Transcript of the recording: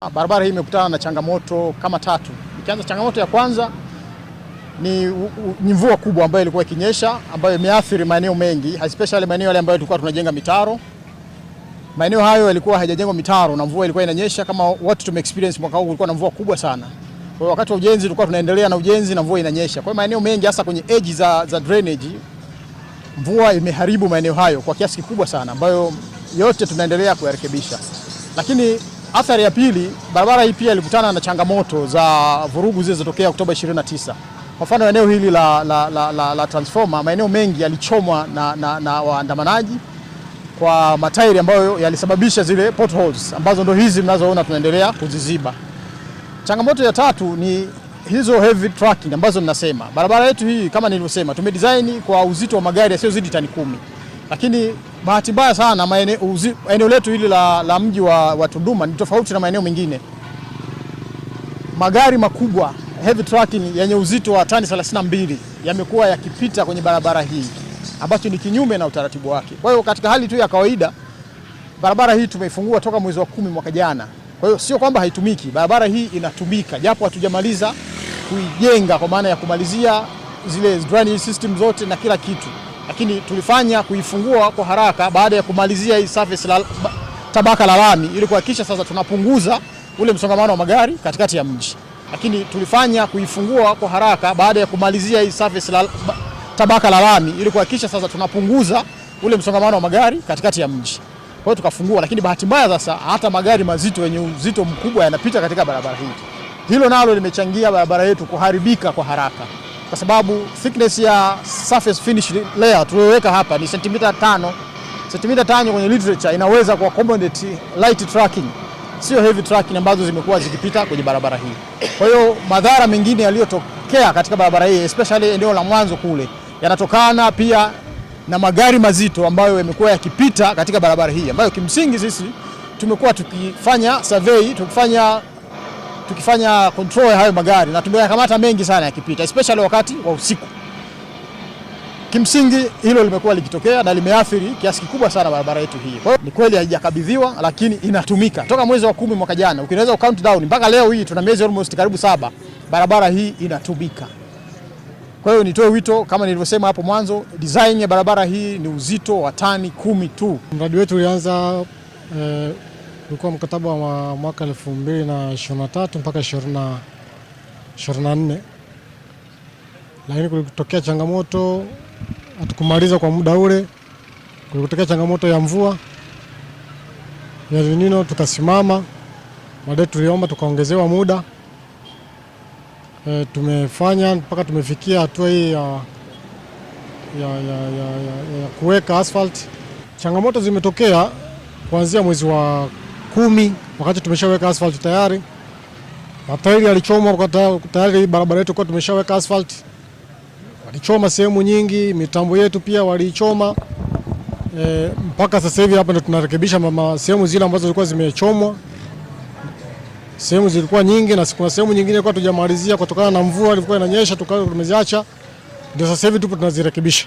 Barabara hii imekutana na changamoto kama tatu. Ikianza changamoto ya kwanza ni mvua kubwa ambayo ilikuwa ikinyesha ambayo imeathiri maeneo mengi, especially maeneo yale ambayo tulikuwa tunajenga mitaro. Maeneo hayo yalikuwa hayajajengwa mitaro na mvua ilikuwa inanyesha kama watu tumeexperience mwaka huu, kulikuwa na mvua kubwa sana. Kwa hiyo wakati wa ujenzi tulikuwa tunaendelea na ujenzi na mvua inanyesha. Kwa hiyo maeneo mengi hasa kwenye edge za drainage mvua imeharibu maeneo hayo kwa kiasi kikubwa sana ambayo yote tunaendelea kuyarekebisha. Lakini athari ya pili, barabara hii pia ilikutana na changamoto za vurugu zilizotokea Oktoba 29. Kwa mfano eneo hili la transformer, maeneo mengi yalichomwa na waandamanaji kwa matairi ambayo yalisababisha zile potholes ambazo ndo hizi mnazoona tunaendelea kuziziba. Changamoto ya tatu ni hizo heavy trucking ambazo ninasema. Barabara yetu hii kama nilivyosema tumedesign kwa uzito wa magari yasiyozidi tani 10. Lakini bahati mbaya sana eneo letu hili la mji wa Tunduma ni tofauti na maeneo mengine. Magari makubwa heavy trucking yenye uzito wa tani 32 yamekuwa yakipita kwenye barabara hii ambacho ni kinyume na utaratibu wake. Kwa hiyo katika hali tu ya kawaida barabara hii tumeifungua toka mwezi wa 10 mwaka jana. Kwa hiyo sio kwamba haitumiki, barabara hii inatumika japo hatujamaliza kuijenga kwa maana ya kumalizia zile drainage system zote na kila kitu. Lakini tulifanya kuifungua kwa haraka baada ya kumalizia hii surface tabaka la lami ili kuhakikisha sasa tunapunguza ule msongamano wa magari katikati ya mji. Lakini tulifanya kuifungua kwa haraka baada ya kumalizia hii surface tabaka la lami ili kuhakikisha sasa tunapunguza ule msongamano wa magari katikati ya mji. Kwa hiyo tukafungua, lakini bahati mbaya sasa hata magari mazito yenye uzito mkubwa yanapita katika barabara hii. Hilo nalo limechangia barabara yetu kuharibika kwa haraka. Kwa sababu thickness ya surface finish layer tuliyoweka hapa ni sentimita 5. Sentimita 5 kwenye literature inaweza ku accommodate light trucking, sio heavy trucking ambazo zimekuwa zikipita kwenye barabara hii. Kwa hiyo madhara mengine yaliyotokea katika barabara hii especially eneo la mwanzo kule yanatokana pia na magari mazito ambayo yamekuwa yakipita katika barabara hii ambayo kimsingi sisi tumekuwa tukifanya survey, tukifanya control ya hayo magari na tumeyakamata mengi sana yakipita especially wakati wa usiku. Kimsingi hilo limekuwa likitokea na limeathiri kiasi kikubwa sana barabara yetu hii. Kwa hiyo ni kweli haijakabidhiwa lakini inatumika. Toka mwezi wa 10 mwaka jana ukiweza count down mpaka leo hii tuna miezi almost karibu 7 barabara hii inatumika. Kwa hiyo nitoe wito kama nilivyosema hapo mwanzo, design ya barabara hii ni uzito wa tani 10 tu. Mradi wetu ulianza ulikuwa mkataba wa mwaka 2023 mpaka 2024. Lakini kulitokea changamoto, hatukumaliza kwa muda ule. Kulitokea changamoto ya mvua ya El Nino, tukasimama. Baadaye tuliomba tukaongezewa muda. Tumefanya mpaka tumefikia hatua hii ya kuweka asphalt. Changamoto zimetokea kuanzia mwezi wa 10 wakati tumeshaweka asphalt tayari. Matairi yalichomwa tayari, barabara yetu kwa tumeshaweka asphalt. Walichoma sehemu nyingi, mitambo yetu pia walichoma. Mpaka sasa hivi hapa ndo tunarekebisha sehemu zile ambazo zilikuwa zimechomwa. Sehemu zilikuwa nyingi na kuna sehemu nyingine kwa tujamalizia kutokana na mvua ilikuwa inanyesha tumeziacha. Ndio sasa hivi tupo tunazirekebisha.